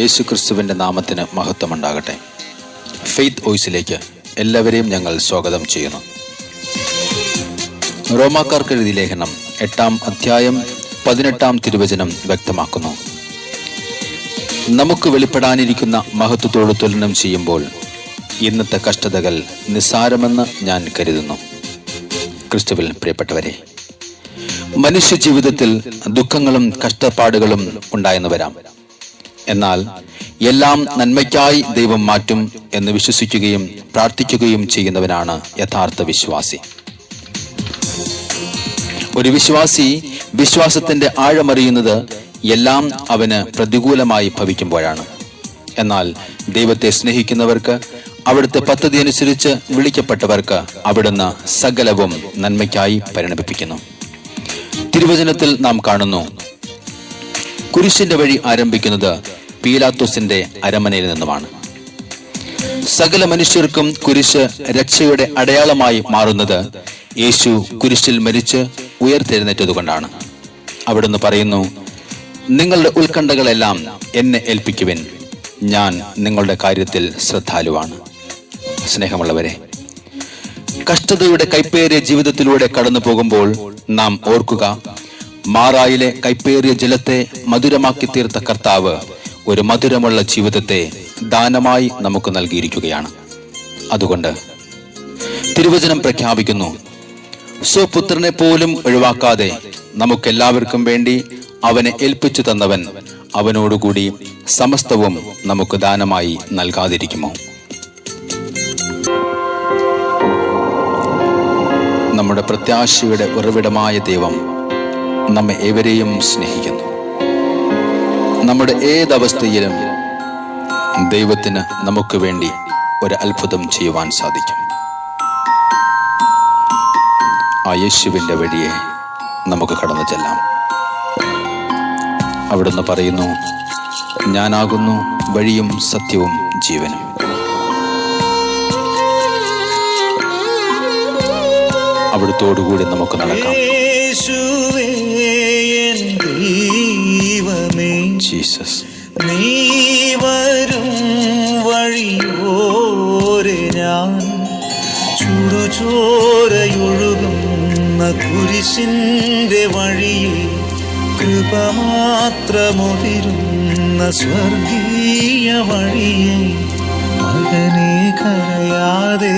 യേശുക്രിസ്തുവിൻ്റെ നാമത്തിന് മഹത്വമുണ്ടാകട്ടെ. ഫെയ്ത്ത് വോയിസിലേക്ക് എല്ലാവരെയും ഞങ്ങൾ സ്വാഗതം ചെയ്യുന്നു. റോമാക്കാർക്ക് എഴുതിയ ലേഖനം 8-ാം അധ്യായം 18-ാം തിരുവചനം വ്യക്തമാക്കുന്നു. നമുക്ക് വെളിപ്പെടാനിരിക്കുന്ന മഹത്വത്തോട് തുലനം ചെയ്യുമ്പോൾ ഇന്നത്തെ കഷ്ടതകൾ നിസ്സാരമെന്ന് ഞാൻ കരുതുന്നു. ക്രിസ്തുവിൽ പ്രിയപ്പെട്ടവരെ, മനുഷ്യ ജീവിതത്തിൽ ദുഃഖങ്ങളും കഷ്ടപ്പാടുകളും ഉണ്ടായെന്ന് വരാം. എന്നാൽ എല്ലാം നന്മയ്ക്കായി ദൈവം മാറ്റും എന്ന് വിശ്വസിക്കുകയും പ്രാർത്ഥിക്കുകയും ചെയ്യുന്നവനാണ് യഥാർത്ഥ വിശ്വാസി. ഒരു വിശ്വാസി വിശ്വാസത്തിന്റെ ആഴമറിയുന്നത് എല്ലാം അവന് പ്രതികൂലമായി ഭവിക്കുമ്പോഴാണ്. എന്നാൽ ദൈവത്തെ സ്നേഹിക്കുന്നവർക്ക്, അവിടുത്തെ പദ്ധതി അനുസരിച്ച് വിളിക്കപ്പെട്ടവർക്ക് അവിടുന്ന് സകലവും നന്മയ്ക്കായി പരിണമിപ്പിക്കുന്നു. തിരുവചനത്തിൽ നാം കാണുന്നു, കുരിശിന്റെ വഴി ആരംഭിക്കുന്നത് പീലാത്തോസിന്റെ അരമനയിൽ നിന്നുമാണ്. സകല മനുഷ്യർക്കും കുരിശ് രക്ഷയുടെ അടയാളമായി മാറുന്നത് യേശു കുരിശിൽ മരിച്ച് ഉയർത്തെഴുന്നേറ്റതുകൊണ്ടാണ്. അവിടുന്ന് പറയുന്നു, നിങ്ങളുടെ ഉത്കണ്ഠകളെല്ലാം എന്നെ ഏൽപ്പിക്കുവിൻ, ഞാൻ നിങ്ങളുടെ കാര്യത്തിൽ ശ്രദ്ധാലുവാണ്. സ്നേഹമുള്ളവരെ, കഷ്ടതയുടെ കൈപ്പേറിയ ജീവിതത്തിലൂടെ കടന്നു പോകുമ്പോൾ നാം ഓർക്കുക, മാറായിലെ കൈപ്പേറിയ ജലത്തെ മധുരമാക്കി തീർത്ത കർത്താവ് ഒരു മധുരമുള്ള ജീവിതത്തെ ദാനമായി നമുക്ക് നൽകിയിരിക്കുകയാണ്. അതുകൊണ്ട് തിരുവചനം പ്രഖ്യാപിക്കുന്നു, സ്വപുത്രനെ പോലും ഒഴിവാക്കാതെ നമുക്കെല്ലാവർക്കും വേണ്ടി അവനെ ഏൽപ്പിച്ചു തന്നവൻ അവനോടുകൂടി സമസ്തവും നമുക്ക് ദാനമായി നൽകാതിരിക്കുമോ? നമ്മുടെ പ്രത്യാശയുടെ ഉറവിടമായ ദൈവം നമ്മെ ഏവരെയും സ്നേഹിക്കുന്നു. നമ്മുടെ ഏതവസ്ഥയിലും ദൈവത്തിന് നമുക്ക് വേണ്ടി ഒരു അത്ഭുതം ചെയ്യുവാൻ സാധിക്കും. ആ യേശുവിൻ്റെ വഴിയെ നമുക്ക് കടന്നു ചെല്ലാം. അവിടുന്ന് പറയുന്നു, ഞാനാകുന്നു വഴിയും സത്യവും ജീവനും. അവിടുത്തോടുകൂടി നമുക്ക് നടക്കാം. ജീസസ്, നീ വരും വഴിയോരെ ഞാൻ ചുടുചോരയൊഴുകുന്ന കുരിശിന്റെ വഴിയിൽ കൃപ മാത്രമൊതിരുന്ന സ്വർഗീയ വഴിയെ മകനെ കരയാതെ,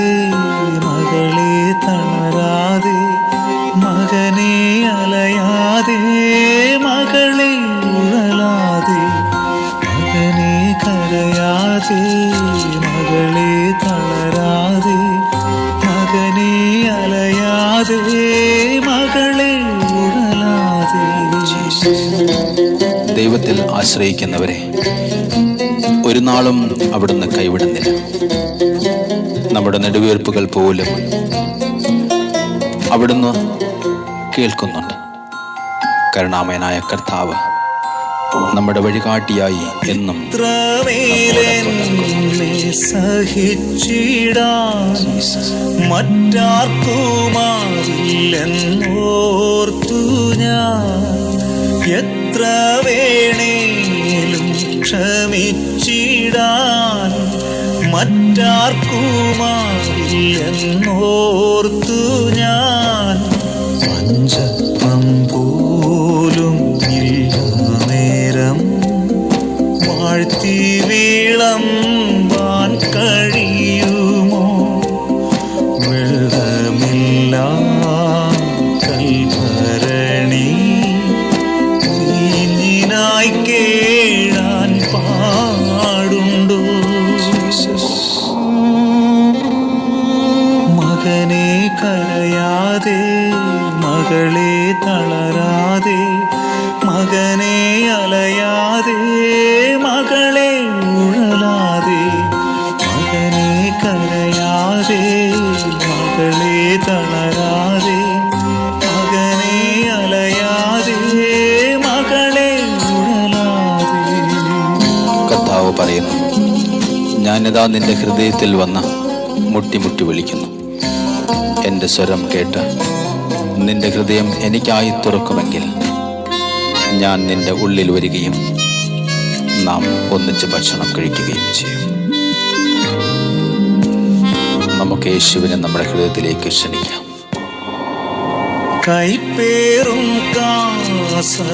മകളെ തളരാതെ, മകനെ അലയാതെ, മകളെ ഉഴലാതെ, മകനെ കരയാതെ, മകളെ തളരാതെ, മകനെ അലയാതെ, മകളെ ഉഴലാതെ. ദൈവത്തിൽ ആശ്രയിക്കുന്നവരെ ഒരു നാളും അവിടുന്ന് കൈവിടുന്നില്ല. നമ്മുടെ നെടുവീർപ്പുകൾ പോലും അവിടുന്ന് കേൾക്കുന്നുണ്ട്. കരുണാമയനായ കർത്താവ് നമ്മുടെ വഴികാട്ടിയായി എന്നും സഹിച്ചിടാൻ മറ്റാർക്കുമാറില്ലെന്നോർത്തു ഞാൻ എത്ര വേണേലും ക്ഷമിച്ചിടാൻ മറ്റാർക്കുമാറില്ലെന്നോർത്തു ഞാൻ പഞ്ചപ്പം പോലും ഇല്ല നേരം വാഴ്ത്തി വിളമ്പാൻ കഴിയുമോ? വെള്ളമില്ല കൽഭരണി നീനായി കേഴാൻ പാടുണ്ടോ? മകനെ കരയാതെ, മകളെ തളരാതെ, മകനെ അലയാതെ, മകളെ ഉഴലാതെ, മകനെ കരയാതെ, മകളെ തളരാതെ, മകനെ അലയാതെ, മകളെ ഉഴലാതെ. കർത്താവ് പറയുന്നു, ഞാനിതാ നിന്റെ ഹൃദയത്തിൽ വന്ന് മുട്ടിമുട്ടി വിളിക്കുന്നു. എൻ്റെ സ്വരം കേട്ട് നിന്റെ ഹൃദയം എനിക്കായി തുറക്കുമെങ്കിൽ ഞാൻ നിന്റെ ഉള്ളിൽ വരികയും നാം ഒന്നിച്ച് ഭക്ഷണം കഴിക്കുകയും ചെയ്യും. നമുക്ക് യേശുവിനെ നമ്മുടെ ഹൃദയത്തിലേക്ക് ക്ഷണിക്കാം. കൈപ്പേറും കാസനുകരുമ്പോൾ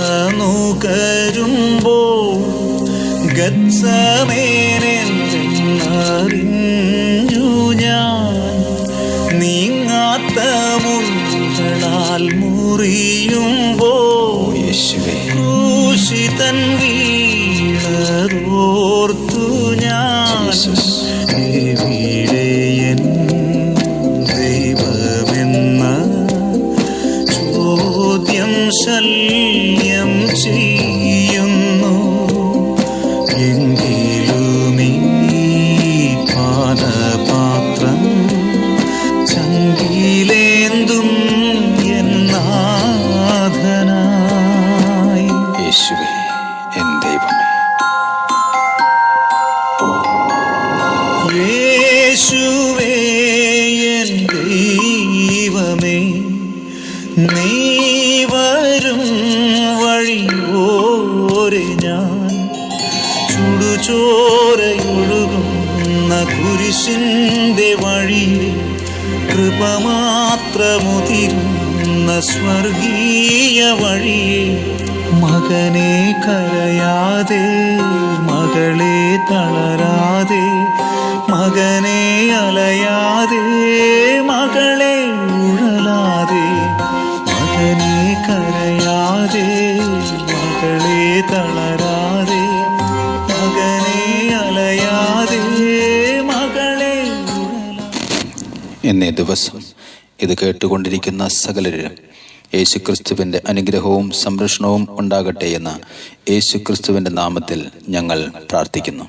ഗത്സമേനെന്നറിഞ്ഞു ഞാൻ. നീങ്ങാത്ത മുൾകളാൽ മുറിയുമ്പോൾ യേശുവേ, ക്രൂശിതൻ വീണതോർത്തു ഞാൻ. എവിടെ എൻ ദൈവമെന്ന ചോദ്യം ശല്യം ചെയ്യുന്നു. എങ്കിലുമീ പാനപാത്രം ചങ്കിലേന്തും എന്നാഥനായി. യേശുവേ, എൻ ദൈവമേ. യേശുവേ എൻ ദൈവമേ, നീ വരും വഴിയോരെ ഞാൻ ചുടുചോരയൊഴുകുന്ന കുരിശിന്റെ വഴിയെ കൃപമാത്രമുതിരുന്ന സ്വർഗീയ വഴിയെ. മകനെ കരയാതെ, മകളെ തളരാതെ, മകനെ അലയാതെ, മകളെ ഉഴലാതെ. മകനെ കരയാതെ, മകളെ തളരാതെ, മകനെ അലയാതെ, മകളെ ഉഴലാതെ. എന്നേ ദിവസം ഇത് കേട്ടുകൊണ്ടിരിക്കുന്ന സകലരും യേശുക്രിസ്തുവിൻ്റെ അനുഗ്രഹവും സംരക്ഷണവും ഉണ്ടാകട്ടെ എന്ന് യേശുക്രിസ്തുവിൻ്റെ നാമത്തിൽ ഞങ്ങൾ പ്രാർത്ഥിക്കുന്നു.